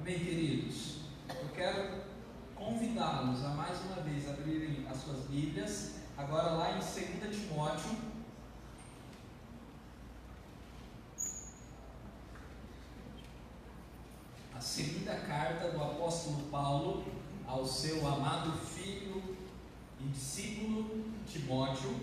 Amém, queridos? Eu quero convidá-los a mais uma vez abrirem as suas Bíblias, agora lá em 2 Timóteo, a segunda carta do apóstolo Paulo ao seu amado filho e discípulo Timóteo,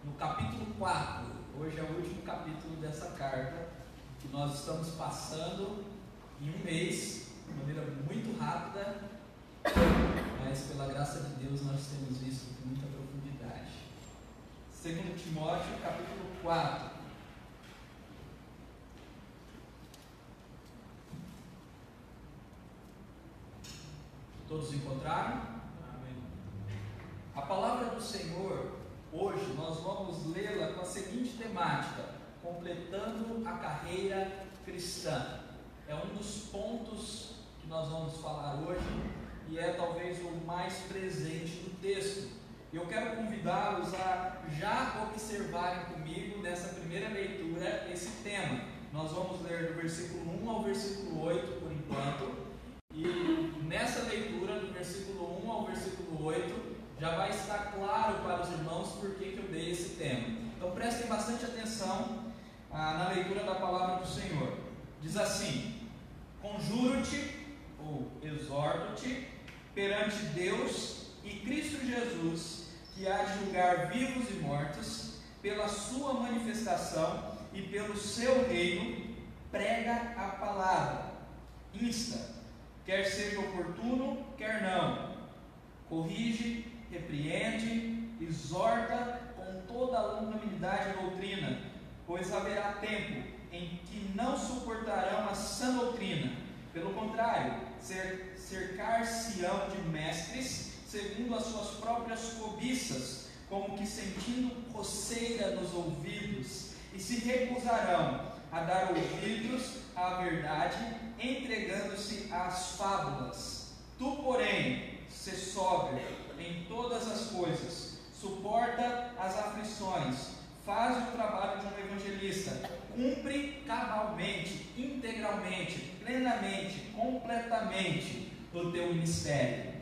no capítulo 4. Hoje é o último capítulo dessa carta, que nós estamos passando em um mês, de maneira muito rápida, mas pela graça de Deus nós temos visto com muita profundidade. 2 Timóteo, capítulo 4. Todos encontraram? Amém. A palavra do Senhor, hoje nós vamos lê-la com a seguinte temática: completando a carreira cristã. É um dos pontos que nós vamos falar hoje e é talvez o mais presente do texto. Eu quero convidá-los a já observarem comigo nessa primeira leitura esse tema. Nós vamos ler do versículo 1 ao versículo 8 por enquanto, e nessa leitura do versículo 1 ao versículo 8 já vai estar claro para os irmãos por que eu dei esse tema. Então prestem bastante atenção na leitura da palavra do Senhor. Diz assim: conjuro-te, ou exorto-te, perante Deus e Cristo Jesus, que há de julgar vivos e mortos, pela sua manifestação e pelo seu reino, prega a palavra, insta, quer seja oportuno, quer não, corrige, repreende, exorta com toda a longanimidade e doutrina, pois haverá tempo em que não suportarão a sã doutrina. Pelo contrário, cercar-se-ão de mestres, segundo as suas próprias cobiças, como que sentindo coceira nos ouvidos, e se recusarão a dar ouvidos à verdade, entregando-se às fábulas. Tu, porém, sê sóbrio em todas as coisas, suporta as aflições, faz o trabalho de um evangelista, cumpre cabalmente, integralmente, plenamente, completamente o teu ministério.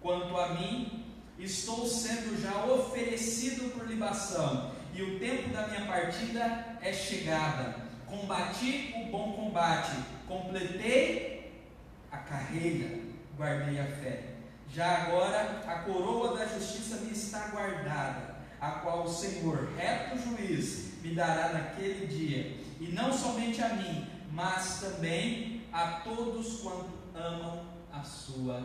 Quanto a mim, estou sendo já oferecido por libação, e o tempo da minha partida é chegada. Combati o bom combate, completei a carreira, guardei a fé. Já agora a coroa da justiça me está guardada, a qual o Senhor, reto juiz, me dará naquele dia, e não somente a mim, mas também a todos quanto amam a sua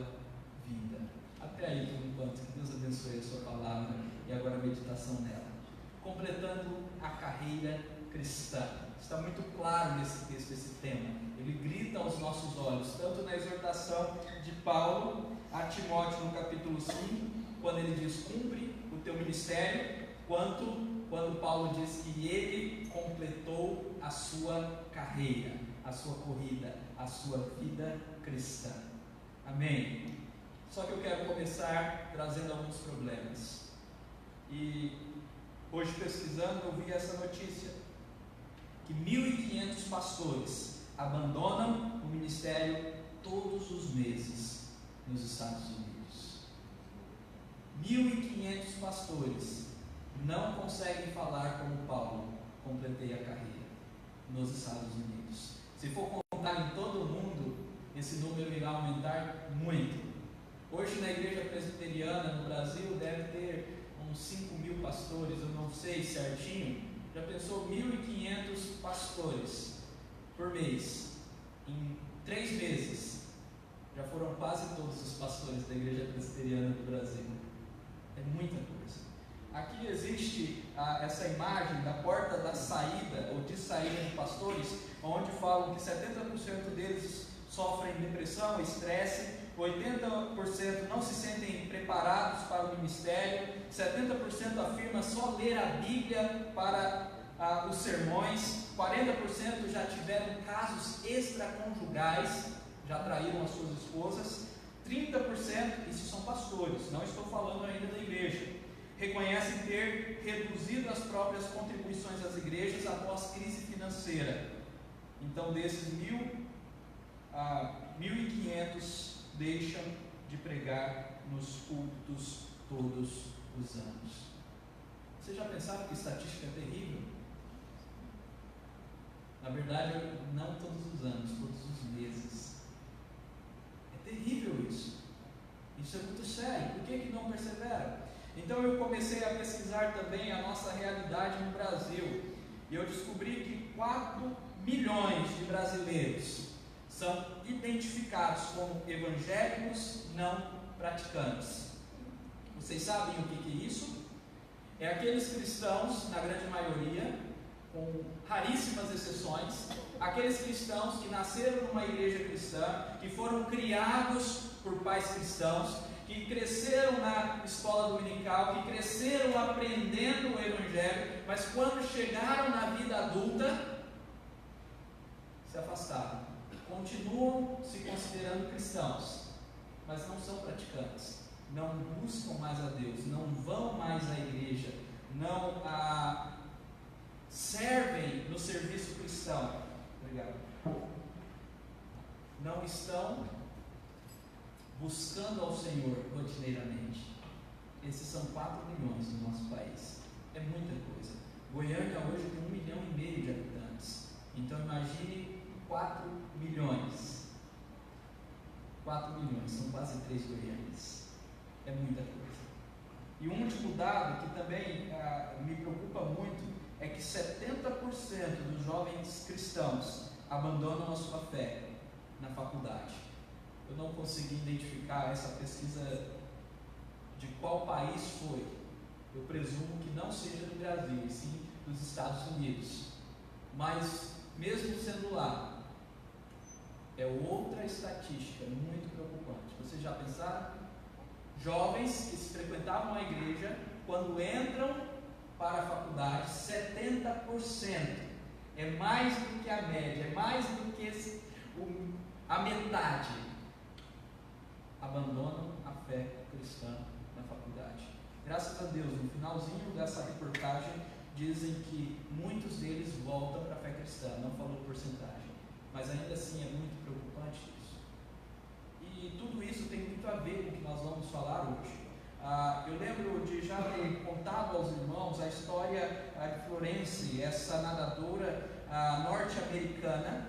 vida. Até aí por enquanto, que Deus abençoe a sua palavra e agora a meditação nela. Completando a carreira cristã. Está muito claro nesse texto esse tema. Ele grita aos nossos olhos, tanto na exortação de Paulo a Timóteo no capítulo 5, quando ele diz cumpre o teu ministério, quanto quando Paulo diz que ele completou a sua carreira, a sua corrida, a sua vida cristã. Amém? Só que eu quero começar trazendo alguns problemas. E hoje pesquisando eu vi essa notícia, que 1.500 pastores abandonam o ministério todos os meses nos Estados Unidos. 1.500 pastores não conseguem falar como Paulo, completei a carreira, nos Estados Unidos. Se for contar em todo o mundo, esse número irá aumentar muito. Hoje na igreja presbiteriana no Brasil deve ter uns 5.000 pastores, eu não sei certinho. Já pensou 1.500 pastores por mês? Em 3 meses já foram quase todos os pastores da igreja presbiteriana do Brasil. É muita coisa. Aqui existe essa imagem da porta da saída ou de saída de pastores, onde falam que 70% deles sofrem depressão, estresse, 80% não se sentem preparados para o ministério, 70% afirma só ler a Bíblia para os sermões, 40% já tiveram casos extraconjugais, já traíram as suas esposas, 30%, isso são pastores, não estou falando ainda da igreja, reconhecem ter reduzido as próprias contribuições às igrejas após crise financeira. Então desses 1.500 deixam de pregar nos cultos todos os anos. Vocês já pensaram que estatística é terrível? Na verdade, não todos os anos, todos os meses. É terrível isso. Isso é muito sério. Por que não persevera? Então eu comecei a pesquisar também a nossa realidade no Brasil. E eu descobri que 4 milhões de brasileiros são identificados como evangélicos não praticantes. Vocês sabem o que é isso? É aqueles cristãos, na grande maioria, com raríssimas exceções, aqueles cristãos que nasceram numa igreja cristã, que foram criados por pais cristãos, que cresceram na escola dominical, que cresceram aprendendo o Evangelho, mas quando chegaram na vida adulta, se afastaram. Continuam se considerando cristãos, mas não são praticantes, não buscam mais a Deus, não vão mais à igreja, não servem no serviço cristão. Obrigado. Não estão buscando ao Senhor rotineiramente. Esses são 4 milhões no nosso país. É muita coisa. Goiânia hoje tem 1,5 milhão de habitantes. Então imagine 4 milhões. 4 milhões, são quase 3 Goiânias. É muita coisa. E um último dado que também me preocupa muito é que 70% dos jovens cristãos abandonam a sua fé na faculdade. Eu não consegui identificar essa pesquisa de qual país foi. Eu presumo que não seja do Brasil, e sim dos Estados Unidos. Mas, mesmo sendo lá, é outra estatística muito preocupante. Vocês já pensaram? Jovens que se frequentavam a igreja, quando entram para a faculdade, 70%. É mais do que a média, é mais do que a metade. Abandonam a fé cristã na faculdade. Graças a Deus, no finalzinho dessa reportagem, dizem que muitos deles voltam para a fé cristã. Não falou porcentagem, mas ainda assim é muito preocupante isso. E tudo isso tem muito a ver com o que nós vamos falar hoje. Eu lembro de já ter contado aos irmãos a história de Florence, essa nadadora norte-americana,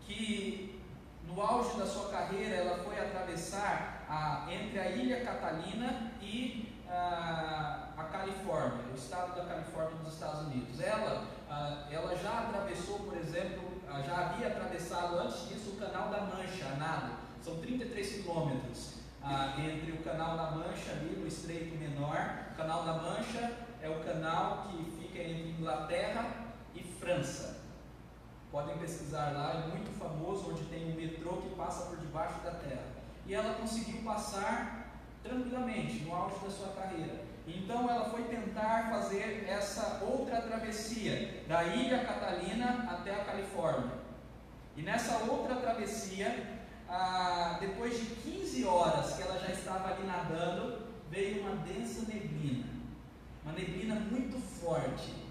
que no auge da sua carreira ela foi atravessar entre a Ilha Catalina e a Califórnia, o estado da Califórnia nos Estados Unidos. Ela já atravessou, por exemplo, já havia atravessado antes disso o Canal da Mancha, a nado. São 33 quilômetros entre o Canal da Mancha, ali no Estreito Menor. O Canal da Mancha é o canal que fica entre Inglaterra e França. Podem pesquisar lá, é muito famoso, onde tem um metrô que passa por debaixo da terra. E ela conseguiu passar tranquilamente, no auge da sua carreira. Então ela foi tentar fazer essa outra travessia, da Ilha Catalina até a Califórnia. E nessa outra travessia, depois de 15 horas que ela já estava ali nadando, veio uma densa neblina. Uma neblina muito forte.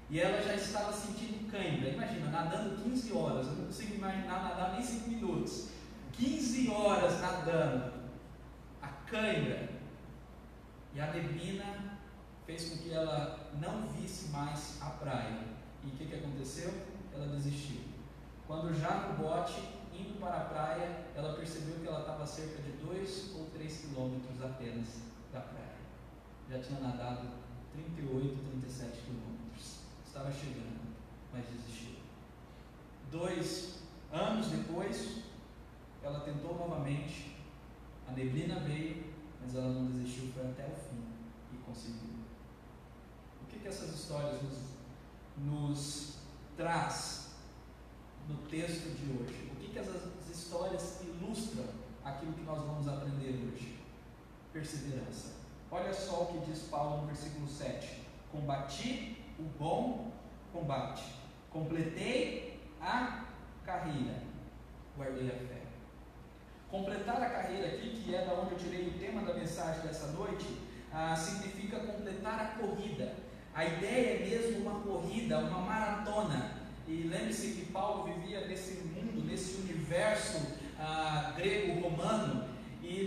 E ela já estava sentindo cãibra. Imagina, nadando 15 horas. Eu não consigo imaginar nadar nem 5 minutos. 15 horas nadando. A cãibra. E a neblina fez com que ela não visse mais a praia. E o que aconteceu? Ela desistiu. Quando já no bote, indo para a praia, ela percebeu que ela estava a cerca de 2 ou 3 quilômetros apenas da praia. Já tinha nadado 38, 37 quilômetros. Estava chegando, mas desistiu. 2 anos depois, ela tentou novamente, a neblina veio, mas ela não desistiu, foi até o fim e conseguiu. O que essas histórias nos traz no texto de hoje? O que essas histórias ilustram aquilo que nós vamos aprender hoje? Perseverança. Olha só o que diz Paulo no versículo 7. Combati o bom combate, completei a carreira, guardei a fé. Completar a carreira aqui, que é da onde eu tirei o tema da mensagem dessa noite, significa completar a corrida. A ideia é mesmo uma corrida, uma maratona. E lembre-se que Paulo vivia nesse mundo, nesse universo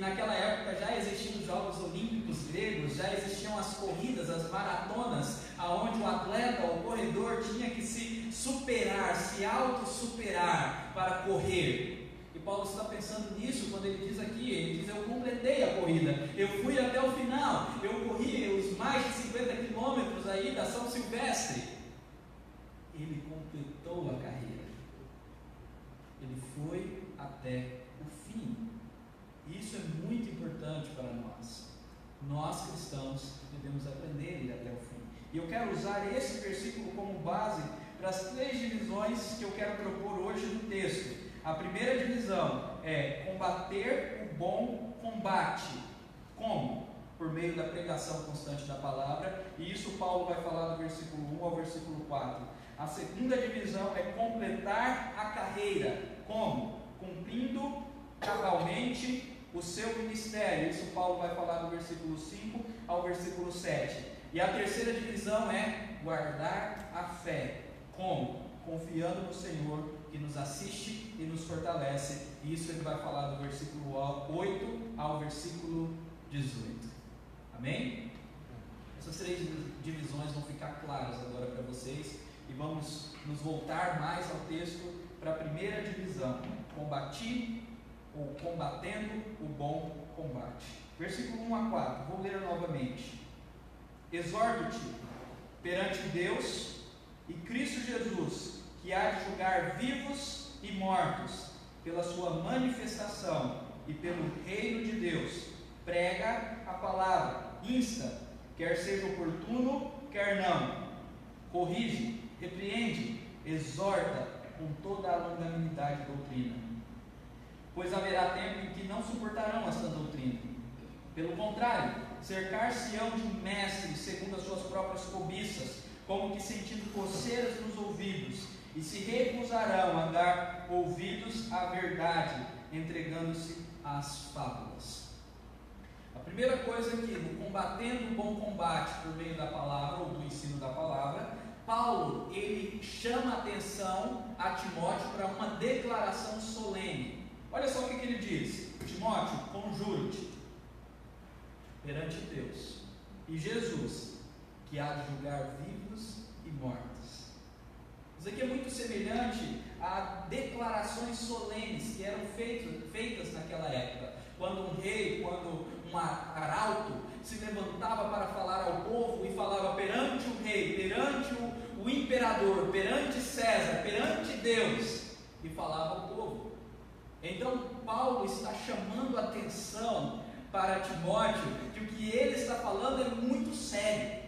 naquela época já existiam os Jogos Olímpicos gregos, já existiam as corridas, as maratonas, aonde o atleta, o corredor tinha que se superar, se auto-superar para correr. E Paulo está pensando nisso quando ele diz aqui, ele diz: eu completei a corrida, eu fui até o final, eu corri os mais de 50 quilômetros aí da São Silvestre. Ele completou a carreira, ele foi até o fim. Isso é muito importante para nós. Nós cristãos devemos aprender a ir até o fim. E eu quero usar esse versículo como base para as 3 divisões que eu quero propor hoje no texto. A primeira divisão é combater o bom combate. Como? Por meio da pregação constante da palavra. E isso Paulo vai falar do versículo 1 ao versículo 4. A segunda divisão é completar a carreira. Como? Cumprindo cabalmente o seu ministério. Isso Paulo vai falar do versículo 5 ao versículo 7. E a terceira divisão é guardar a fé. Como? Confiando no Senhor, que nos assiste e nos fortalece. E isso ele vai falar do versículo 8 ao versículo 18. Amém? Essas 3 divisões vão ficar claras agora para vocês. E vamos nos voltar mais ao texto para a primeira divisão. Combati ou combatendo o bom combate. Versículo 1 a 4, vou ler novamente. Exorto-te perante Deus e Cristo Jesus, que há de julgar vivos e mortos, pela sua manifestação e pelo reino de Deus. Prega a palavra, insta, quer seja oportuno, quer não. Corrige, repreende, exorta com toda a longanimidade e doutrina. Pois haverá tempo em que não suportarão esta doutrina. Pelo contrário, cercar-se-ão de um mestre segundo as suas próprias cobiças, como que sentindo coceiras nos ouvidos, e se recusarão a dar ouvidos à verdade, entregando-se às fábulas. A primeira coisa aqui, no combatendo o bom combate por meio da palavra, ou do ensino da palavra, Paulo, ele chama a atenção a Timóteo para uma declaração solene. Olha só o que ele diz: Timóteo, conjuro-te perante Deus e Jesus, que há de julgar vivos e mortos. Isso aqui é muito semelhante a declarações solenes que eram feitas naquela época, quando um rei, quando um arauto se levantava para falar ao povo e falava perante o rei, perante o imperador, perante César, perante Deus, e falava ao povo. Então Paulo está chamando a atenção para Timóteo que o que ele está falando é muito sério,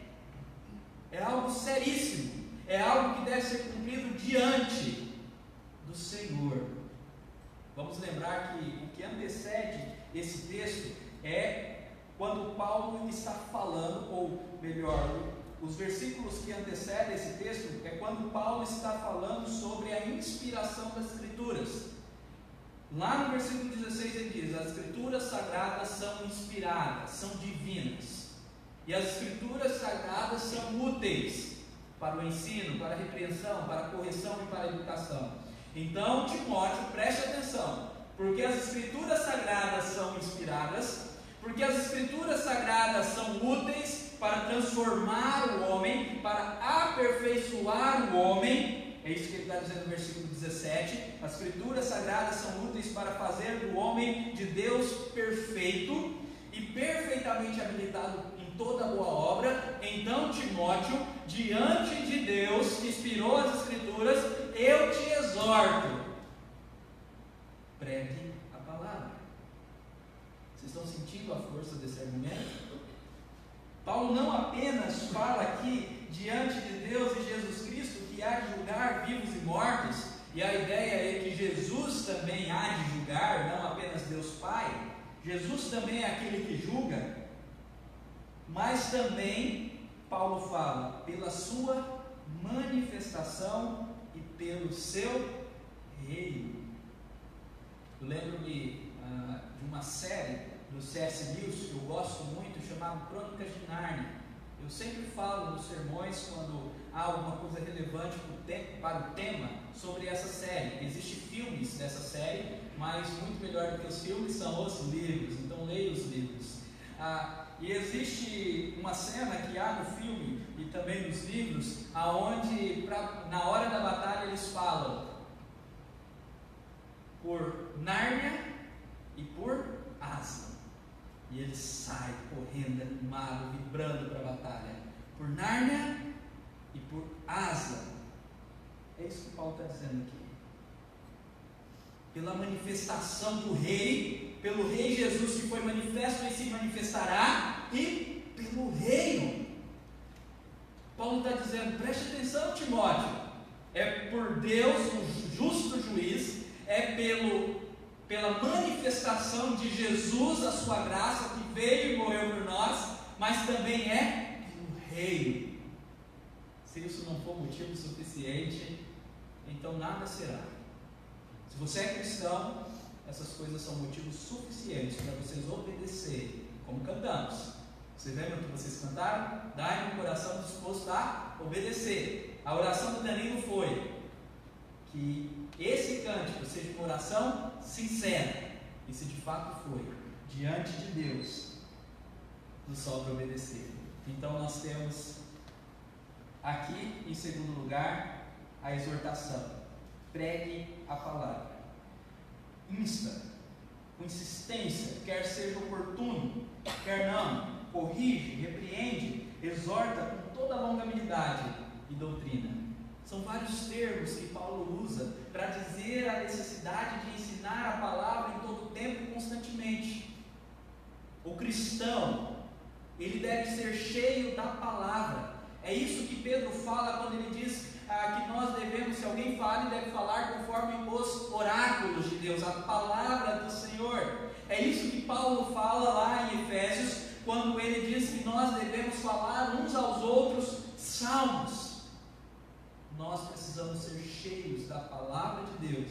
é algo seríssimo, é algo que deve ser cumprido diante do Senhor. Vamos lembrar que o que antecede esse texto é quando Paulo está falando, ou melhor, os versículos que antecedem esse texto é quando Paulo está falando sobre a inspiração das Escrituras. Lá no versículo 16 ele diz: as Escrituras sagradas são inspiradas, são divinas, e as Escrituras sagradas são úteis para o ensino, para a repreensão, para a correção e para a educação. Então, Timóteo, preste atenção, porque as Escrituras sagradas são inspiradas, porque as Escrituras sagradas são úteis para transformar o homem, para aperfeiçoar o homem. É isso que ele está dizendo no versículo 17. As Escrituras sagradas são úteis para fazer do homem de Deus perfeito e perfeitamente habilitado em toda boa obra. Então, Timóteo, diante de Deus que inspirou as Escrituras, eu te exorto: pregue a palavra. Vocês estão sentindo a força desse argumento? Paulo não apenas fala aqui diante de Deus e Jesus Cristo que há de julgar vivos e mortos, e a ideia é que Jesus também há de julgar, não apenas Deus Pai. Jesus também é aquele que julga, mas também Paulo fala pela sua manifestação e pelo seu reino. Eu lembro-me de uma série do C.S. Lewis que eu gosto muito, chamado Crônicas de Nárnia. Eu sempre falo nos sermões, quando há alguma coisa relevante para o tema, sobre essa série. Existem filmes dessa série, mas mas muito melhor do que os filmes são os livros, então leia os livros. E existe uma cena que há no filme e também nos livros, aonde na hora da batalha eles falam por Nárnia e por Aslan. E ele sai correndo, animado, vibrando para a batalha. Por Nárnia e por Aslan. É isso que Paulo está dizendo aqui. Pela manifestação do Rei, pelo Rei Jesus que foi manifesto e se manifestará, e pelo reino. Paulo está dizendo, preste atenção, Timóteo. É por Deus, o justo juiz, é pela manifestação de Jesus, a sua graça, que veio e morreu por nós, mas também é pelo reino. Se isso não for motivo suficiente, então nada será. Se você é cristão, essas coisas são motivos suficientes para vocês obedecerem, como cantamos. Vocês lembram que vocês cantaram? Dai-me um coração disposto a obedecer. A oração do Danilo foi que esse cântico seja uma oração sincera. E se de fato foi, diante de Deus, nos sobra obedecer. Então nós temos aqui, em segundo lugar, a exortação. Pregue a palavra. Insta, com insistência, quer seja oportuno, quer não, corrige, repreende, exorta com toda a longanimidade e doutrina. São vários termos que Paulo usa para dizer a necessidade de ensinar a palavra em todo tempo e constantemente. O cristão, ele deve ser cheio da palavra. É isso que Pedro fala quando ele diz que nós devemos, se alguém fala, deve falar conforme os oráculos de Deus, a palavra do Senhor. É isso que Paulo fala lá em Efésios, quando ele diz que nós devemos falar uns aos outros salmos. Nós precisamos ser cheios da palavra de Deus,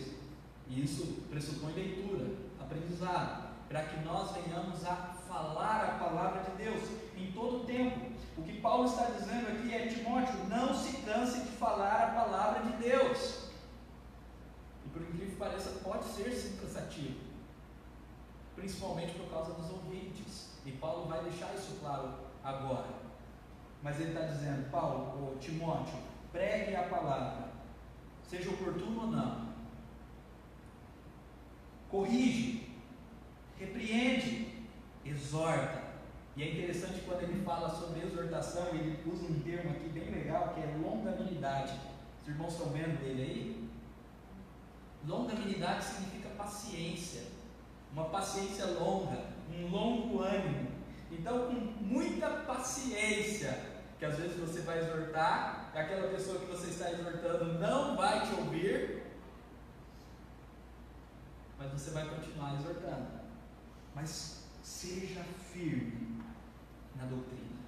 e isso pressupõe leitura, aprendizado, para que nós venhamos a falar a palavra de Deus em todo o tempo. O que Paulo está dizendo aqui é: Timóteo, não se canse de falar a palavra de Deus. E por incrível que pareça, pode ser sim cansativo, principalmente por causa dos ouvintes, e Paulo vai deixar isso claro agora. Mas ele está dizendo, Paulo, ou Timóteo, pregue a palavra, seja oportuno ou não, corrige, repreende, exorta. E é interessante quando ele fala sobre exortação, ele usa um termo aqui bem legal, que é longanimidade. Os irmãos estão vendo ele aí? Longanimidade significa paciência, uma paciência longa, um longo ânimo. Então, com muita paciência, que às vezes você vai exortar, aquela pessoa que você está exortando não vai te ouvir, mas você vai continuar exortando. Mas seja firme na doutrina.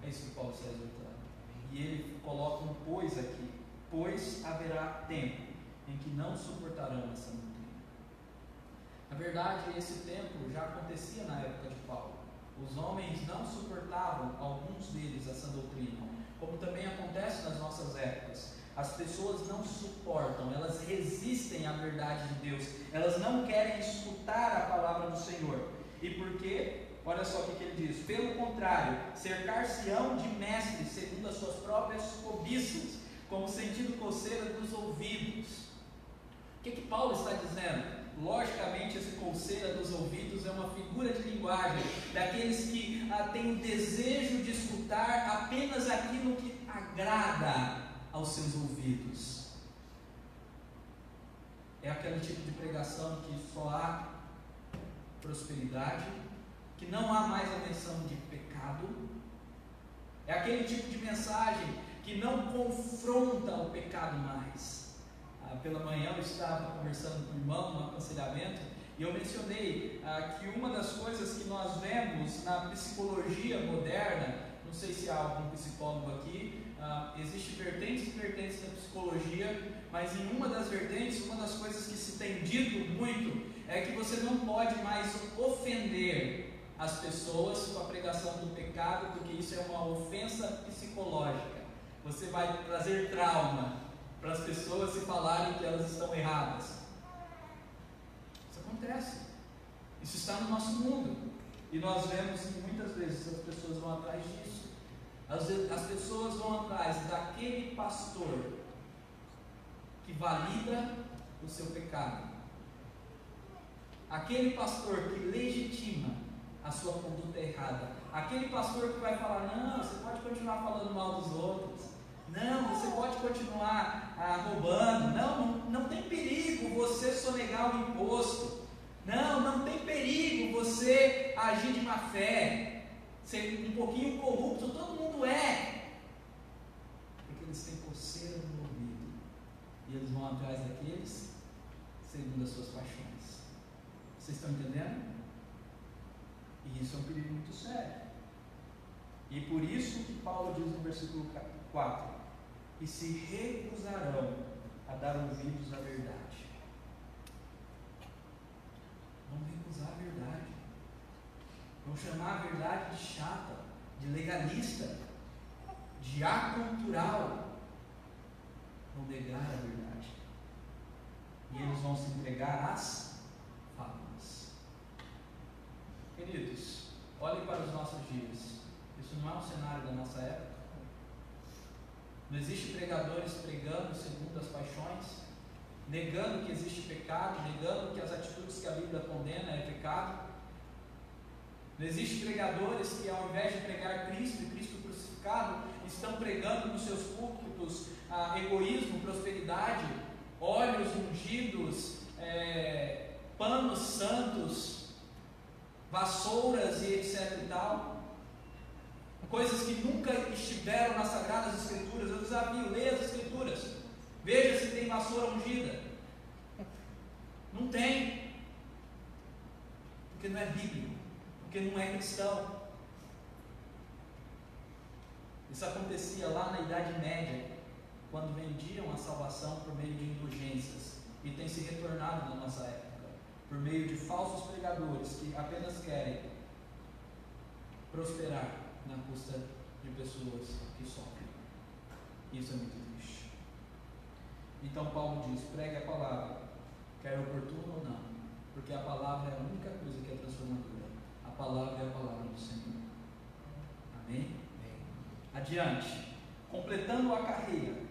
É isso que Paulo está exortando. E ele coloca um pois aqui: pois haverá tempo em que não suportarão essa doutrina. Na verdade, esse tempo já acontecia na época de Paulo. Os homens não suportavam, alguns deles, essa doutrina, como também acontece nas nossas épocas. As pessoas não suportam, elas resistem à verdade de Deus, elas não querem escutar a palavra do Senhor. E por quê? Olha só o que ele diz: pelo contrário, cercar-se-ão de mestres segundo as suas próprias cobiças, como sentindo coceira dos ouvidos. O que Paulo está dizendo? Logicamente, esse coceira dos ouvidos é uma figura de linguagem daqueles que têm o desejo de escutar apenas aquilo que agrada aos seus ouvidos. É aquele tipo de pregação que só há prosperidade, que não há mais a menção de pecado. É aquele tipo de mensagem que não confronta o pecado mais. Pela manhã eu estava conversando com o irmão no aconselhamento, e eu mencionei que uma das coisas que nós vemos na psicologia moderna, não sei se há algum psicólogo aqui, existem vertentes e vertentes da psicologia, mas em uma das vertentes, uma das coisas que se tem dito muito, é que você não pode mais ofender as pessoas com a pregação do pecado, porque isso é uma ofensa psicológica. Você vai trazer trauma para as pessoas se falarem que elas estão erradas. Isso E nós vemos que muitas vezes as pessoas vão atrás disso. As pessoas vão atrás daquele pastor que valida o seu pecado, aquele pastor que legitima a sua conduta errada, aquele pastor que vai falar: não, você pode continuar falando mal dos outros, não, você pode continuar roubando, não tem perigo você sonegar o imposto, não tem perigo você agir de má fé, ser um pouquinho corrupto, todo mundo é, porque eles têm coceira no ouvido, e eles vão atrás daqueles segundo as suas paixões. Vocês estão entendendo? E isso é um perigo muito sério. E por isso que Paulo diz no versículo 4: e se recusarão a dar ouvidos à verdade. Vão recusar a verdade. Vão chamar a verdade de chata, de legalista, de acultural. Vão negar a verdade. E eles vão se entregar às fábulas. Queridos, olhem para os nossos dias. Isso não é um cenário da nossa época. Não existe pregadores pregando segundo as paixões, negando que existe pecado, negando que as atitudes que a Bíblia condena é pecado. Não existe pregadores que, ao invés de pregar Cristo e Cristo crucificado, estão pregando nos seus púlpitos egoísmo, prosperidade, óleos ungidos, panos santos, vassouras e etc e tal. Coisas que nunca estiveram nas Sagradas Escrituras. Eu desafio: leia as Escrituras, veja se tem vassoura ungida. Não tem, porque não é bíblico, porque não é cristão. Isso acontecia lá na Idade Média, quando vendiam a salvação por meio de indulgências, e tem se retornado na nossa época, por meio de falsos pregadores que apenas querem prosperar na custa de pessoas que sofrem. Isso é muito triste. Então Paulo diz: pregue a palavra, quer oportuno ou não, porque a palavra é a única coisa que é transformadora. A palavra é a palavra do Senhor. Amém? Adiante, completando a carreira.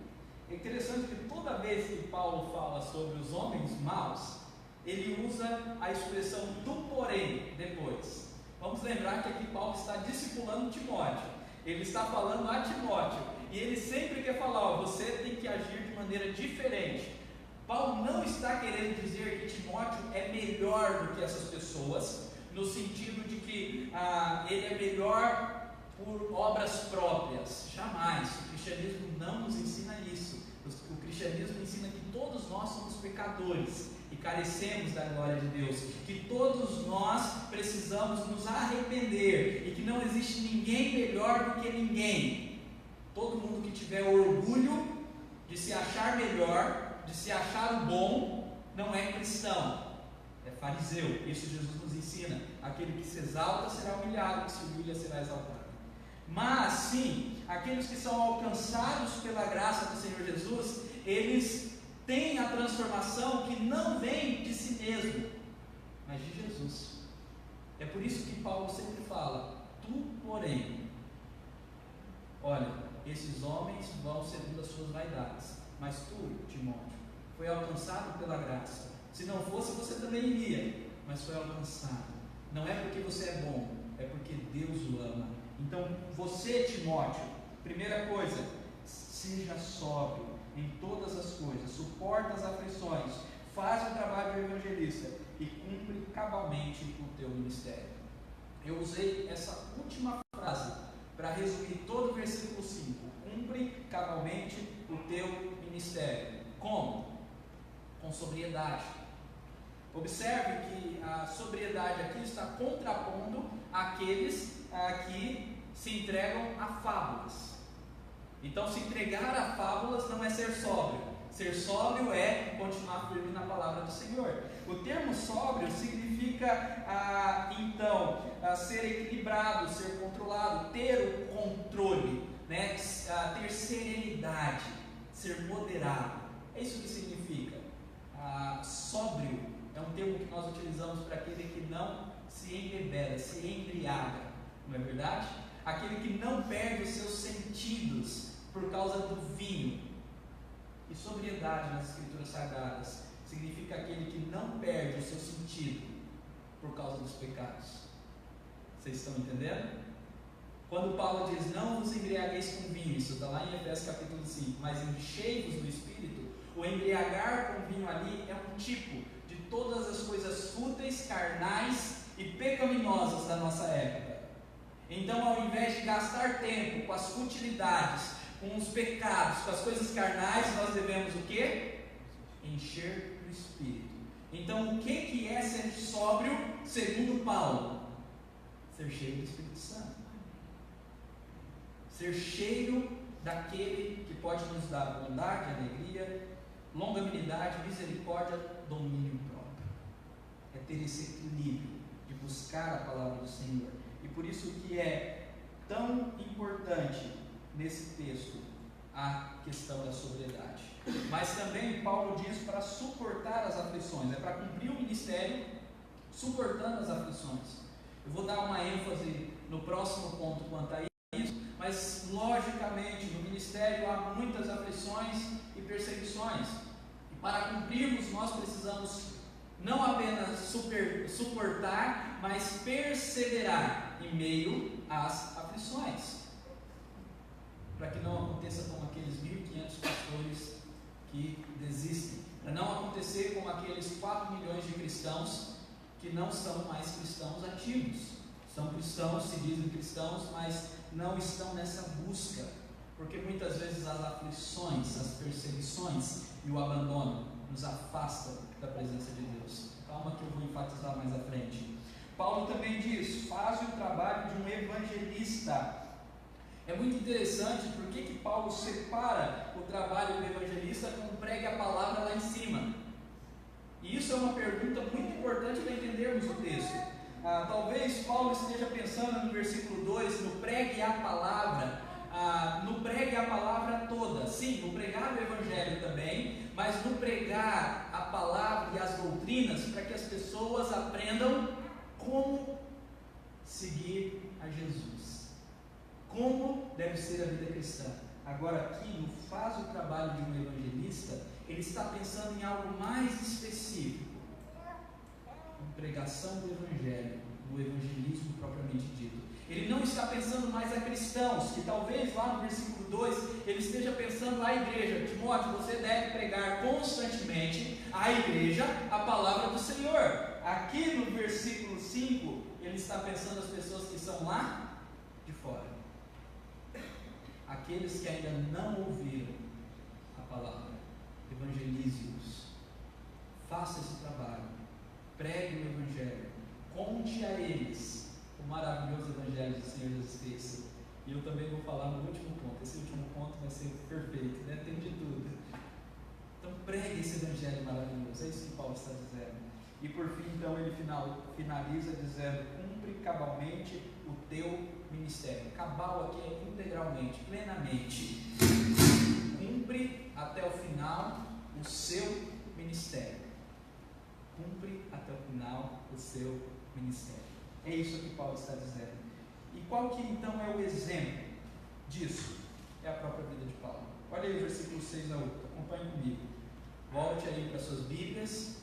É interessante que toda vez que Paulo fala sobre os homens maus, ele usa a expressão do porém depois. Vamos lembrar que aqui Paulo está discipulando Timóteo. Ele está falando a Timóteo. E ele sempre quer falar: você tem que agir de maneira diferente. Paulo não está querendo dizer que Timóteo é melhor do que essas pessoas, no sentido de que ele é melhor por obras próprias. Jamais. O cristianismo não nos ensina isso. O cristianismo ensina que todos nós somos pecadores e carecemos da glória de Deus, que todos nós precisamos nos arrepender e que não existe ninguém melhor do que ninguém. Todo mundo que tiver orgulho de se achar melhor, de se achar o bom, não é cristão, é fariseu. Isso Jesus nos ensina: aquele que se exalta será humilhado, que se humilha será exaltado. Mas sim, aqueles que são alcançados pela graça do Senhor Jesus, eles têm a transformação que não vem de si mesmo, mas de Jesus. É por isso que Paulo sempre fala: tu, porém, olha, esses homens vão segundo as suas vaidades, mas tu, Timóteo, foi alcançado pela graça. Se não fosse, você também iria, mas foi alcançado. Não é porque você é bom, é porque Deus o ama. Então, você, Timóteo, primeira coisa, seja sóbrio em todas as coisas, suporta as aflições, faz o trabalho do evangelista e cumpre cabalmente o teu ministério. Eu usei essa última frase para resumir todo o versículo 5: cumpre cabalmente o teu ministério. Como? Com sobriedade. Observe que a sobriedade aqui está contrapondo aqueles que se entregam a fábulas. Então, se entregar a fábulas não é ser sóbrio. Ser sóbrio é continuar firme na palavra do Senhor. O termo sóbrio significa, ser equilibrado, ser controlado, ter o controle, né? Ter serenidade, ser moderado. É isso que significa. Sóbrio é um termo que nós utilizamos para aquele que não se embebeda, se embriaga, não é verdade? Aquele que não perde os seus sentidos por causa do vinho. E sobriedade nas Escrituras Sagradas significa aquele que não perde o seu sentido por causa dos pecados. Vocês estão entendendo? Quando Paulo diz, não vos embriagueis com vinho, isso está lá em Efésios capítulo 5, mas enchei-vos do Espírito, o embriagar com vinho ali é um tipo de todas as coisas fúteis, carnais e pecaminosas da nossa época. Então, ao invés de gastar tempo com as futilidades, com os pecados, com as coisas carnais, nós devemos o quê? Encher do Espírito. Então, o que é ser sóbrio, segundo Paulo? Ser cheio do Espírito Santo. Ser cheio daquele que pode nos dar bondade, alegria, longanimidade, misericórdia, domínio próprio. É ter esse equilíbrio de buscar a palavra do Senhor. E por isso que é tão importante nesse texto a questão da sobriedade. Mas também Paulo diz para suportar as aflições, é para cumprir o ministério suportando as aflições. Eu vou dar uma ênfase no próximo ponto quanto a isso, mas logicamente no ministério há muitas aflições e perseguições. E para cumprirmos nós precisamos não apenas suportar, mas perseverar em meio às aflições, para que não aconteça como aqueles 1.500 pastores que desistem, para não acontecer como aqueles 4 milhões de cristãos que não são mais cristãos ativos, são cristãos, se dizem cristãos, mas não estão nessa busca, porque muitas vezes as aflições, as perseguições e o abandono nos afastam da presença de Deus. Calma que eu vou enfatizar mais à frente. Paulo também diz, faz o trabalho de um evangelista. É muito interessante porque que Paulo separa o trabalho do evangelista como pregue a palavra lá em cima. E isso é uma pergunta muito importante para entendermos o texto. Talvez Paulo esteja pensando no versículo 2, no pregue a palavra, no pregue a palavra toda, sim, no pregar o evangelho também, mas no pregar a palavra e as doutrinas para que as pessoas aprendam como seguir a Jesus, como deve ser a vida cristã. Agora aqui, no faz o trabalho de um evangelista, ele está pensando em algo mais específico, em pregação do evangelho, no evangelismo propriamente dito. Ele não está pensando mais a cristãos, que talvez lá no versículo 2, ele esteja pensando à igreja. Timóteo, você deve pregar constantemente à igreja a palavra do Senhor. Aqui no versículo 5, ele está pensando as pessoas que estão lá de fora, aqueles que ainda não ouviram a palavra. Evangelize-os, faça esse trabalho, pregue o evangelho, conte a eles o maravilhoso evangelho do Senhor Jesus Cristo. E eu também vou falar no último ponto. Esse último ponto vai ser perfeito, né? Tem de tudo. Então pregue esse evangelho maravilhoso. É isso que Paulo está dizendo. E por fim, então, ele finaliza dizendo: cumpre cabalmente o teu ministério. Cabal aqui é integralmente, plenamente. Cumpre até o final o seu ministério. Cumpre até o final o seu ministério. É isso que Paulo está dizendo. E qual que então é o exemplo disso? É a própria vida de Paulo. Olha aí o versículo 6 a 8, acompanhe comigo. Volte aí para suas Bíblias.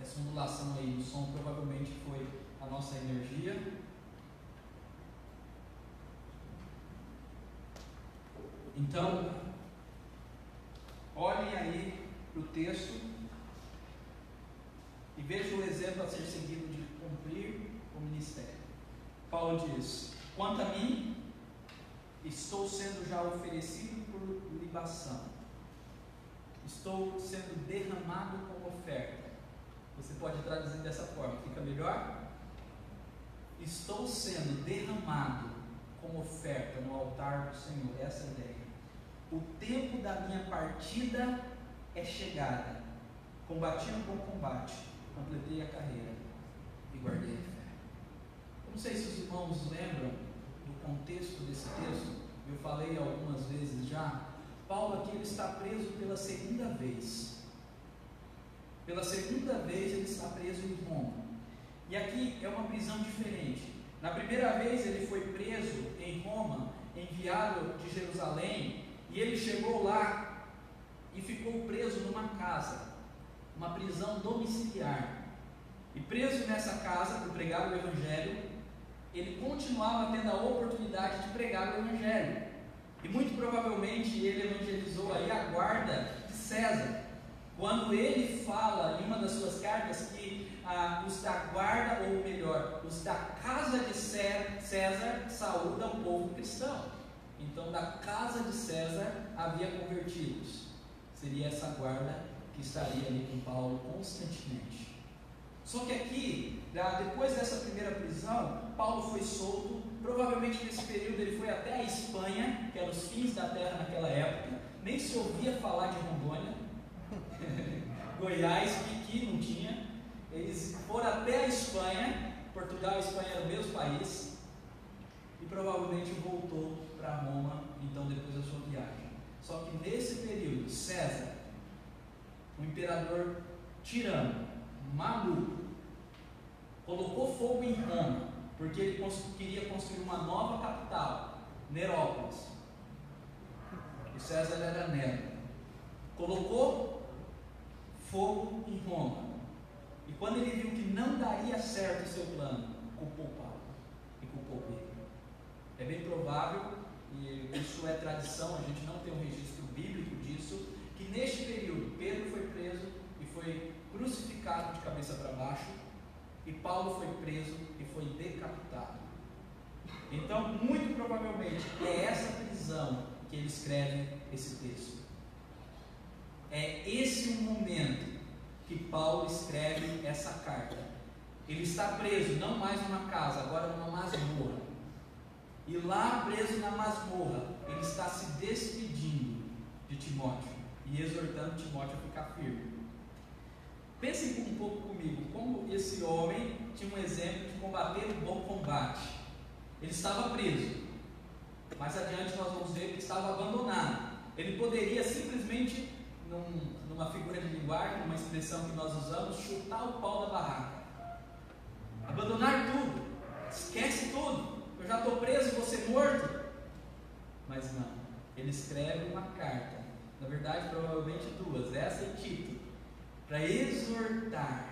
Essa ondulação aí do som provavelmente foi a nossa energia. Então, olhem aí para o texto e vejam o exemplo a ser seguido de cumprir o ministério. Paulo diz: quanto a mim, estou sendo já oferecido por libação, estou sendo derramado como oferta. Você pode traduzir dessa forma, fica melhor? Estou sendo derramado como oferta no altar do Senhor. Essa é a ideia. O tempo da minha partida é chegada. Combati um bom combate, completei a carreira e guardei a fé. Eu não sei se os irmãos lembram do contexto desse texto. Eu falei algumas vezes já. Paulo aqui ele está preso pela segunda vez. Pela segunda vez ele está preso em E aqui é uma prisão diferente. Na primeira vez ele foi preso em Roma, enviado de Jerusalém, e ele chegou lá e ficou preso numa casa, uma prisão domiciliar. E preso nessa casa por pregar o Evangelho, ele continuava tendo a oportunidade de pregar o Evangelho. E muito provavelmente ele evangelizou aí a guarda de César, quando ele fala em uma das suas cartas que os da guarda, ou melhor, os da casa de César saúdam o povo cristão. Então, da casa de César havia convertidos. Seria essa guarda que estaria ali com Paulo constantemente. Só que aqui, depois dessa primeira prisão, Paulo foi solto. Provavelmente nesse período ele foi até a Espanha, que era os fins da terra naquela época. Nem se ouvia falar de Rondônia. Goiás, Piqui não tinha. Eles foram até a Espanha. Portugal e Espanha eram o mesmo país. E provavelmente voltou para Roma, então depois da sua viagem. Só que nesse período, César, um imperador tirano, maluco, colocou fogo em Roma, porque ele queria construir uma nova capital, Nerópolis. E César era Nero. Colocou fogo em Roma. E quando ele viu que não daria certo o seu plano, culpou Paulo e culpou Pedro. É bem provável, e isso é tradição, a gente não tem um registro bíblico disso, que neste período Pedro foi preso e foi crucificado de cabeça para baixo, e Paulo foi preso e foi decapitado. Então, muito provavelmente, é essa prisão que ele escreve esse texto. É esse o momento que Paulo escreve essa carta. Ele está preso, não mais numa casa, agora numa masmorra. E lá preso na masmorra, ele está se despedindo de Timóteo e exortando Timóteo a ficar firme. Pensem um pouco comigo, como esse homem tinha um exemplo de combater o bom combate. Ele estava preso, mais adiante nós vamos ver que ele estava abandonado. Ele poderia simplesmente, numa figura de linguagem, numa expressão que nós usamos, chutar o pau da barraca, abandonar tudo, esquece tudo, eu já estou preso e vou ser morto. Mas não, ele escreve uma carta, na verdade provavelmente duas, essa e Tito, para exortar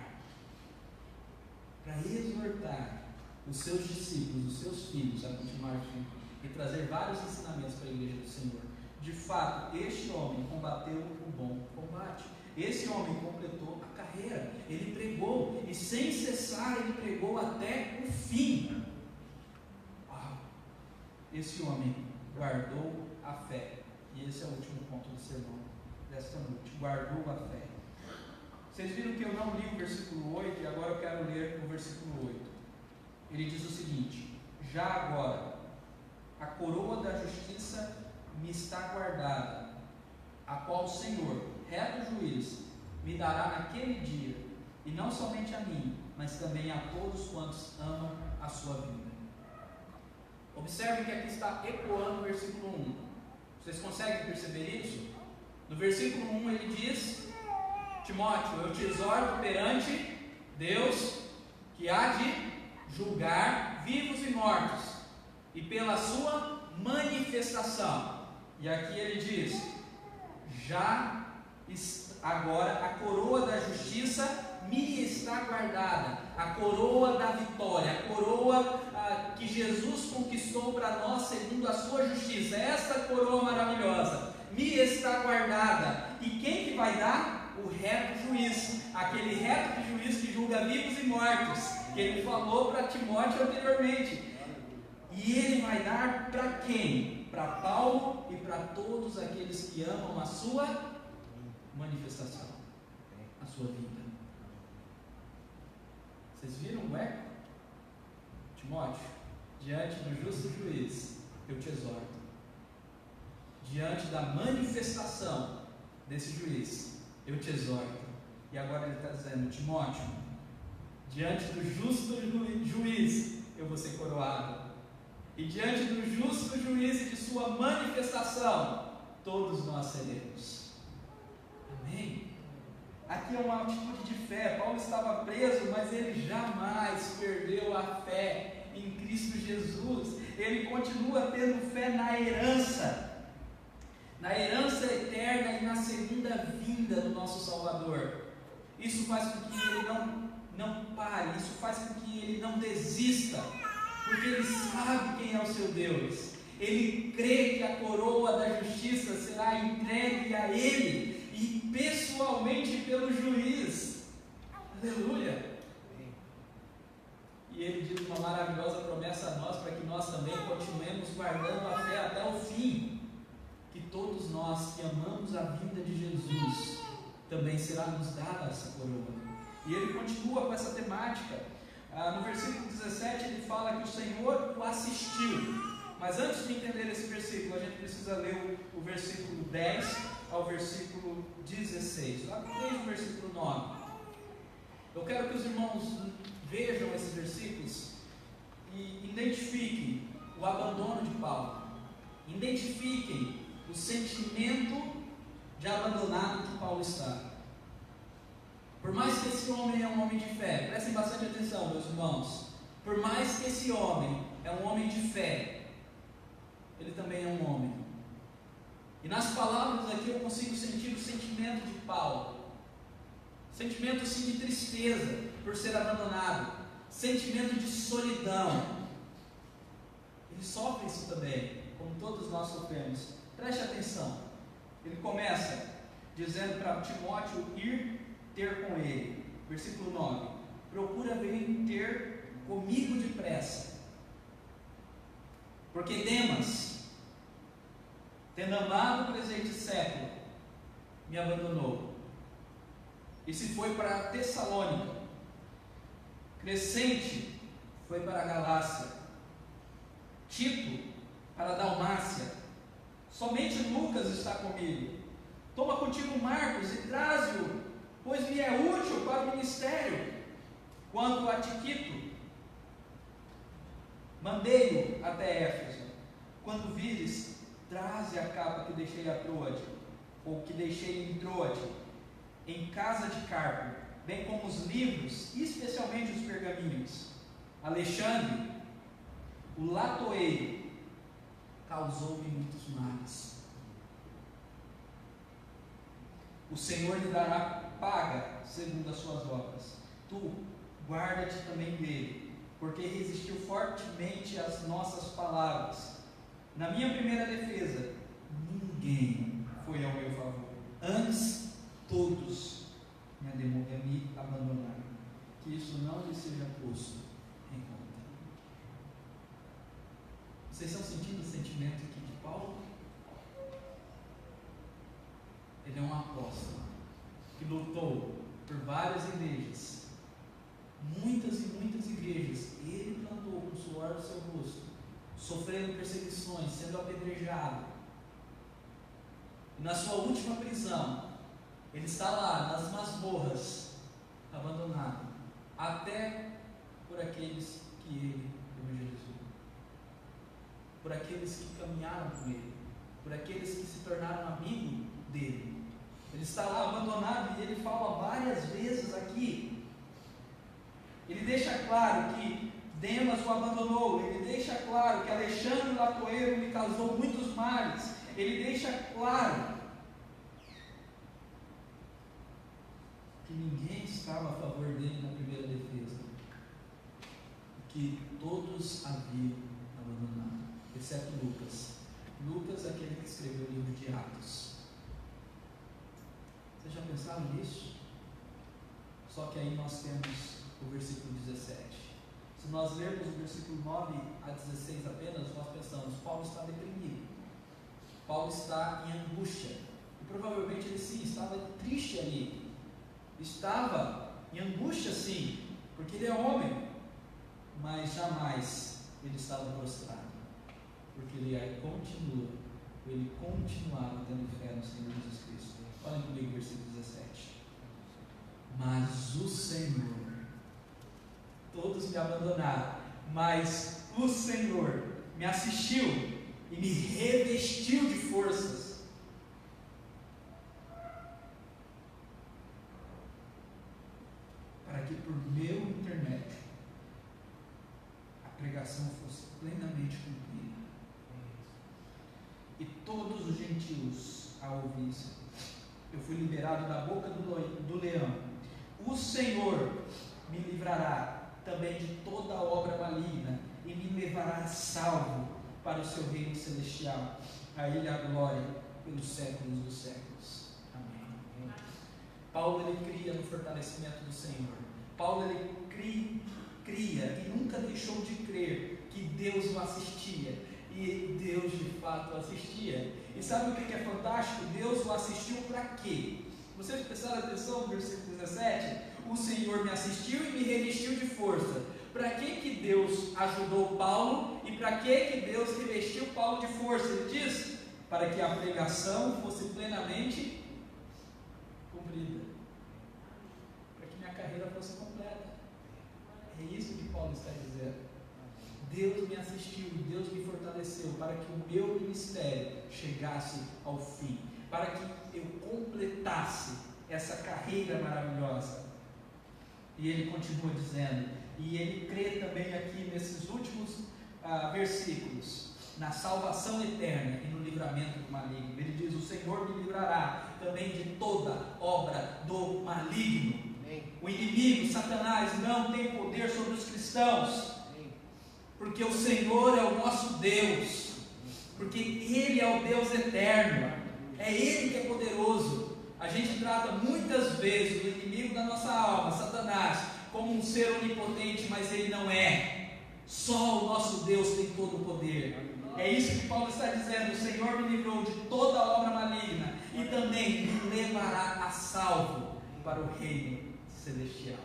os seus discípulos, os seus filhos a continuar firme e trazer vários ensinamentos para a igreja do Senhor. De fato, este homem combateu o bom combate. Esse homem completou a carreira. Ele pregou e sem cessar ele pregou até o fim. Uau! Esse homem guardou a fé. E esse é o último ponto do sermão desta noite. Guardou a fé. Vocês viram que eu não li o versículo 8 e agora eu quero ler o versículo 8. Ele diz o seguinte: já agora a coroa da justiça me está guardada, a qual o Senhor, reto juiz, me dará naquele dia, e não somente a mim, mas também a todos quantos amam a sua vida. Observe que aqui está ecoando o versículo 1. Vocês conseguem perceber isso? No versículo 1 ele diz: Timóteo, eu te exorto perante Deus, que há de julgar vivos e mortos, e pela sua manifestação. E aqui ele diz: já agora a coroa da justiça me está guardada, a coroa da vitória, a coroa que Jesus conquistou para nós segundo a sua justiça. Esta coroa maravilhosa me está guardada. E quem que vai dar? O reto juiz, aquele reto juiz que julga vivos e mortos, que ele falou para Timóteo anteriormente. E ele vai dar para quem? Para Paulo e para todos aqueles que amam a sua manifestação, a sua vida. Vocês viram o eco? Timóteo, diante do justo juiz, eu te exorto. Diante da manifestação desse juiz, eu te exorto. E agora ele está dizendo: Timóteo, diante do justo juiz, eu vou ser coroado. E diante do justo juiz e de sua manifestação, todos nós seremos. Amém? Aqui é uma atitude de fé. Paulo estava preso, mas ele jamais perdeu a fé em Cristo Jesus. Ele continua tendo fé na herança eterna e na segunda vinda do nosso Salvador. Isso faz com que ele não pare, isso faz com que ele não desista, porque ele sabe quem é o seu Deus. Ele crê que a coroa da justiça será entregue a ele, e pessoalmente pelo juiz. Aleluia! E ele diz uma maravilhosa promessa a nós, para que nós também continuemos guardando a fé até o fim, que todos nós que amamos a vinda de Jesus, também será nos dada essa coroa. E ele continua com essa temática. No versículo 17 ele fala que o Senhor o assistiu. Mas antes de entender esse versículo, a gente precisa ler o versículo 10 ao versículo 16, lá desde o versículo 9. Eu quero que os irmãos vejam esses versículos e identifiquem o abandono de Paulo, identifiquem o sentimento de abandonado que Paulo está. Por mais que esse homem é um homem de fé, prestem bastante atenção, meus irmãos, por mais que esse homem é um homem de fé, ele também é um homem. E nas palavras aqui eu consigo sentir o sentimento de Paulo, sentimento sim de tristeza por ser abandonado, sentimento de solidão. Ele sofre isso também, como todos nós sofremos. Preste atenção. Ele começa dizendo para Timóteo ir ter com ele. Versículo 9: procura vir ter comigo depressa, porque Demas, tendo amado o presente século, me abandonou e se foi para Tessalônica. Crescente foi para a Galácia, Tito para a Dalmácia. Somente Lucas está comigo. Toma contigo Marcos e traze-o, pois me é útil para o ministério. Quanto a Tiquito, mandei-o até Éfeso. Quando vires, traze a capa que deixei a Troade, ou que deixei em Troade, em casa de Carpo, bem como os livros, especialmente os pergaminhos. Alexandre, o latoeiro, causou-me muitos males. O Senhor lhe dará paga segundo as suas obras. Tu, guarda-te também dele, porque resistiu fortemente às nossas palavras. Na minha primeira defesa, ninguém foi ao meu favor. Antes, todos me abandonaram. Que isso não lhe seja posto em conta. Vocês estão sentindo o sentimento aqui de Paulo? Ele é um apóstolo que lutou por várias igrejas, muitas e muitas igrejas. Ele plantou com o suor do seu rosto, sofrendo perseguições, sendo apedrejado. E na sua última prisão, ele está lá nas masmorras, abandonado, até por aqueles que ele evangelizou, por aqueles que caminharam com ele, por aqueles que se tornaram amigos dele. Ele está lá abandonado, e ele fala várias vezes aqui. Ele deixa claro que Demas o abandonou, ele deixa claro que Alexandre o latoeiro lhe causou muitos males, ele deixa claro que ninguém estava a favor dele na primeira defesa, que todos haviam abandonado, exceto Lucas. Lucas é aquele que escreveu o livro de Atos. Vocês já pensaram nisso? Só que aí nós temos o versículo 17. Se nós lermos o versículo 9 a 16 apenas, nós pensamos: Paulo está deprimido, Paulo está em angústia, e provavelmente ele sim estava triste ali, estava em angústia sim, porque ele é homem, mas jamais ele estava prostrado, porque ele continuava tendo fé no Senhor Jesus Cristo. Olhem comigo o versículo 17. Mas o Senhor, todos me abandonaram, mas o Senhor me assistiu e me revestiu de forças, para que por meu intermédio pregação fosse plenamente cumprida. E todos os gentios a ouvissem. Eu fui liberado da boca do leão. O Senhor me livrará também de toda obra maligna e me levará a salvo para o seu reino celestial. A Ele a glória pelos séculos dos séculos. Amém. Paulo, ele cria no fortalecimento do Senhor. Paulo, ele cria e nunca deixou de crer que Deus o assistia. E Deus de fato o assistia. E sabe o que é fantástico? Deus o assistiu para quê? Vocês prestaram atenção no versículo 17? O Senhor me assistiu e me revestiu de força. Para que Deus ajudou Paulo e para que Deus revestiu Paulo de força? Ele diz: para que a pregação fosse plenamente cumprida, para que minha carreira fosse completa. É isso que Paulo está dizendo. Deus me assistiu, Deus me fortaleceu para que o meu ministério chegasse ao fim, para que eu completasse essa carreira maravilhosa. E ele continua dizendo, e ele crê também aqui nesses últimos versículos, na salvação eterna e no livramento do maligno. Ele diz: o Senhor me livrará também de toda obra do maligno. O inimigo, Satanás, não tem poder sobre os cristãos, porque o Senhor é o nosso Deus, porque Ele é o Deus eterno, é Ele que é poderoso. A gente trata muitas vezes o inimigo da nossa alma, Satanás, como um ser onipotente, mas ele não é. Só o nosso Deus tem todo o poder. É isso que Paulo está dizendo: o Senhor me livrou de toda obra maligna e também me levará a salvo para o reino celestial.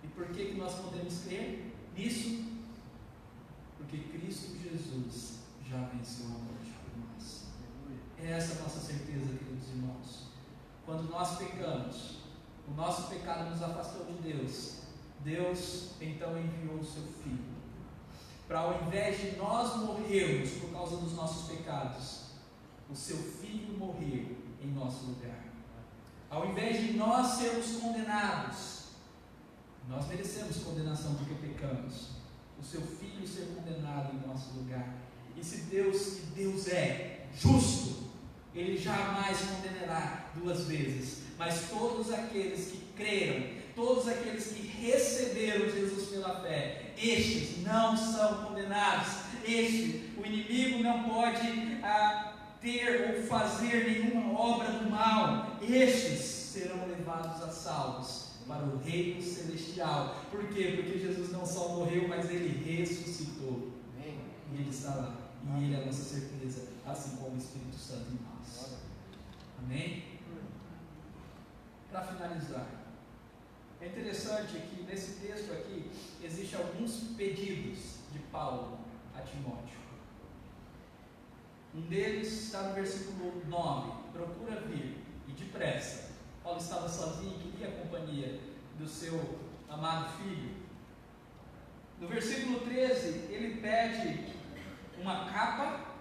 E por que nós podemos crer nisso? Porque Cristo Jesus já venceu a morte por nós. É essa a nossa certeza, queridos irmãos. Quando nós pecamos, o nosso pecado nos afastou de Deus. Deus então enviou o seu Filho, para ao invés de nós morrermos por causa dos nossos pecados, o seu Filho morrer em nosso lugar. Ao invés de nós sermos condenados, nós merecemos condenação porque pecamos, o seu Filho ser condenado em nosso lugar. E se Deus é justo, Ele jamais condenará duas vezes, mas todos aqueles que creram, todos aqueles que receberam Jesus pela fé, estes não são condenados. O inimigo não pode ter ou fazer nenhuma obra do mal. Estes serão levados a salvos para o reino celestial. Por quê? Porque Jesus não só morreu, mas Ele ressuscitou. E Ele está lá. E Ele é a nossa certeza, assim como o Espírito Santo em nós. Amém? Para finalizar, é interessante que nesse texto aqui existem alguns pedidos de Paulo a Timóteo. Um deles está no versículo 9: procura vir e depressa. Paulo estava sozinho e queria a companhia do seu amado filho. No versículo 13, ele pede uma capa.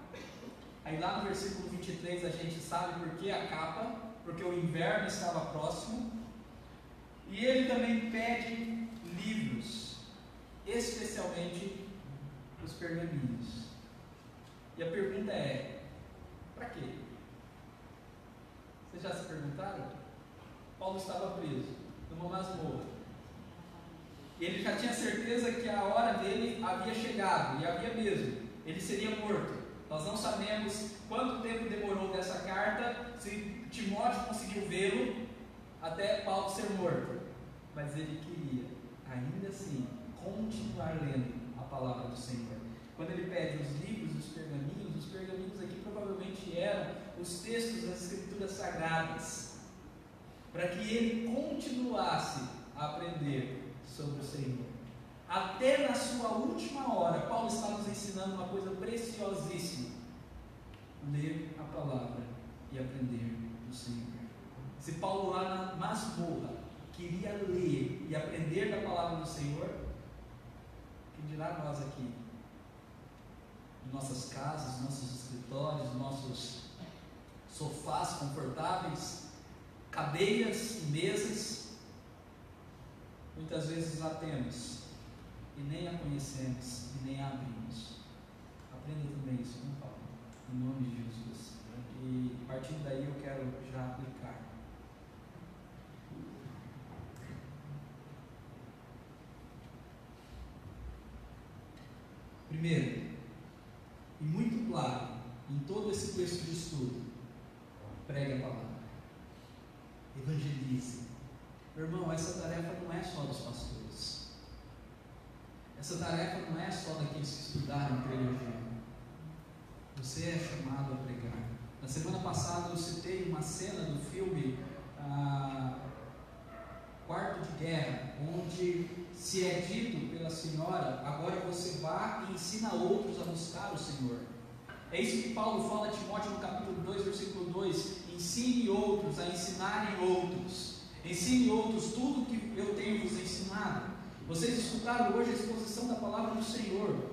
Aí lá no versículo 23 a gente sabe por que a capa, porque o inverno estava próximo. E ele também pede livros, especialmente os pergaminhos. E a pergunta é: para quê? Vocês já se perguntaram? Paulo estava preso numa masmorra. E ele já tinha certeza que a hora dele havia chegado, e havia mesmo. Ele seria morto. Nós não sabemos quanto tempo demorou dessa carta, se Timóteo conseguiu vê-lo até Paulo ser morto. Mas ele queria, ainda assim, continuar lendo a palavra do Senhor. Quando ele pede os livros, os pergaminhos aqui provavelmente eram os textos das Escrituras Sagradas, para que ele continuasse a aprender sobre o Senhor. Até na sua última hora, Paulo está nos ensinando uma coisa preciosíssima: ler a palavra e aprender do Senhor. Se Paulo lá na masmorra queria ler e aprender da palavra do Senhor, quem dirá nós aqui, em nossas casas, nossos escritórios, nossos sofás confortáveis, cadeiras e mesas, muitas vezes lá temos e nem a conhecemos, e nem a abrimos. Aprenda também isso com Paulo, em nome de Jesus. E a partir daí eu quero já aplicar. Primeiro, e muito claro, em todo esse texto de estudo, pregue a palavra, evangelize. Meu irmão, essa tarefa não é só dos pastores, essa tarefa não é só daqueles que estudaram teologia. Você é chamado a pregar. Na semana passada eu citei uma cena do filme Quarto de Guerra, onde se é dito pela senhora: agora você vá e ensina outros a buscar o Senhor. É isso que Paulo fala a Timóteo no capítulo 2, versículo 2: ensine outros a ensinarem outros, ensine outros tudo que eu tenho vos ensinado. Vocês escutaram hoje a exposição da palavra do Senhor,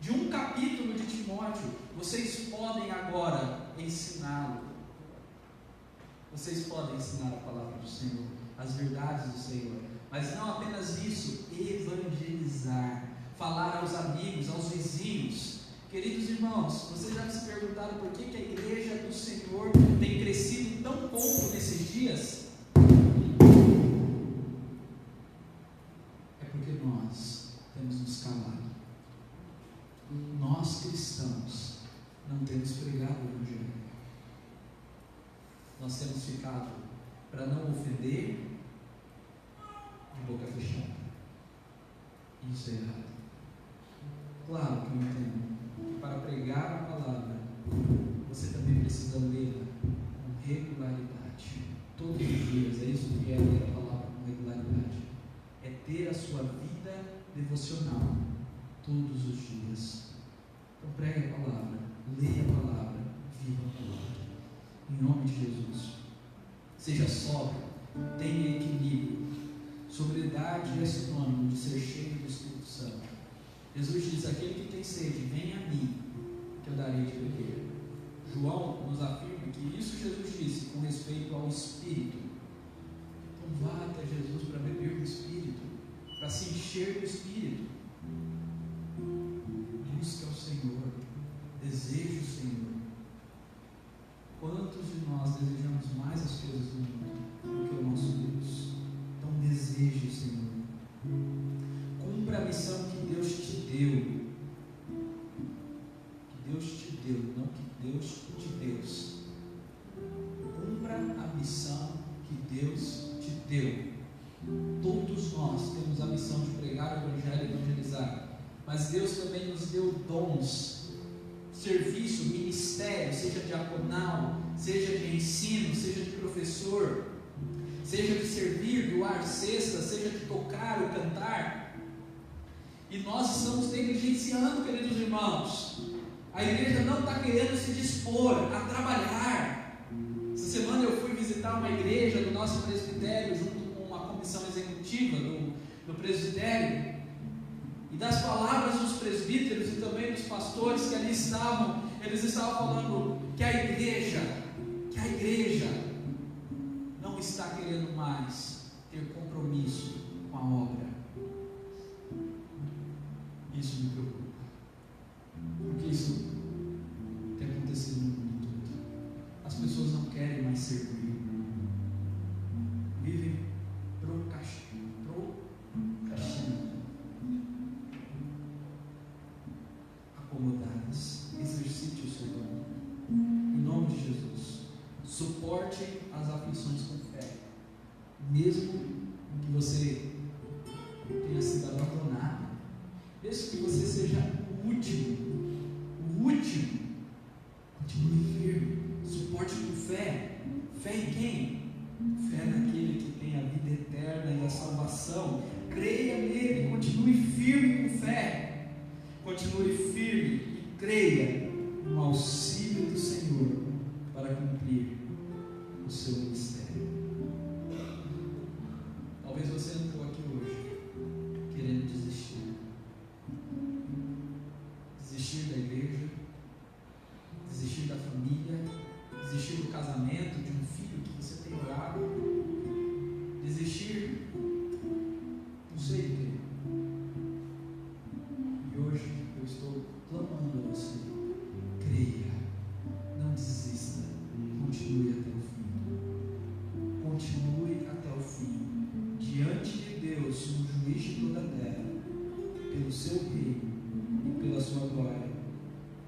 de um capítulo de Timóteo. Vocês podem agora ensiná-lo. Vocês podem ensinar a palavra do Senhor, as verdades do Senhor, mas não apenas isso, evangelizar, falar aos amigos, aos vizinhos. Queridos irmãos, vocês já se perguntaram por que a igreja do Senhor tem crescido tão pouco nesses dias? É porque nós temos nos calado. Nós cristãos não temos pregado o evangelho. Nós temos ficado, para não ofender, de boca fechada. Isso é errado. Claro que eu entendo. Para pregar a palavra, você também precisa lê-la com regularidade. Todos os dias. É isso que é ler a palavra com regularidade. É ter a sua vida devocional todos os dias. Então pregue a palavra, leia a palavra, viva a palavra. Em nome de Jesus. Seja sóbrio, tenha equilíbrio. Sobriedade é sinônimo de ser cheio do Espírito Santo. Jesus diz: aquele que tem sede, venha a mim, que eu darei de beber. João nos afirma que isso Jesus disse com respeito ao Espírito. Então vá até Jesus para beber do Espírito, para se encher do Espírito. Busque ao Senhor, deseje o Senhor. Quantos de nós desejamos mais as coisas do mundo do que o nosso Deus? Então deseje o Senhor. Cumpra a missão que Deus te deu. Que Deus te deu, não que Deus te deu. Cumpra a missão que Deus te deu. Todos nós temos a missão de pregar o Evangelho e evangelizar. Mas Deus também nos deu dons, serviço, ministério, seja diaconal, seja de ensino, seja de professor, seja de servir, doar cestas, seja de tocar ou cantar. E nós estamos negligenciando, queridos irmãos. A igreja não está querendo se dispor a trabalhar. Essa semana eu fui visitar uma igreja do nosso presbitério, junto com uma comissão executiva do presbitério. E das palavras dos presbíteros e também dos pastores que ali estavam, eles estavam falando que a igreja não está querendo mais ter compromisso com a obra. Isso me preocupa, porque isso tem acontecido no mundo todo. As pessoas não querem mais servir, vivem procrastinando, acomodadas. Exercite o seu dom, em nome de Jesus. Suporte as aflições com fé, mesmo que você tenha sido abandonado, mesmo que você seja o último, continue firme, suporte com fé. Fé em quem? Fé naquele que tem a vida eterna e a salvação. Creia nele, continue firme com fé, continue firme e creia no auxílio do Senhor para cumprir o seu ministério. Talvez você entrou aqui hoje querendo desistir da igreja, desistir da família, desistir do casamento, de um filho que você tem orado, desistir, não sei o que, continue até o fim. Continue até o fim. Diante de Deus, no juiz de toda a terra, pelo seu reino e pela sua glória,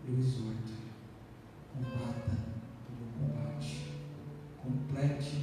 eu exorto: combata o bom combate, complete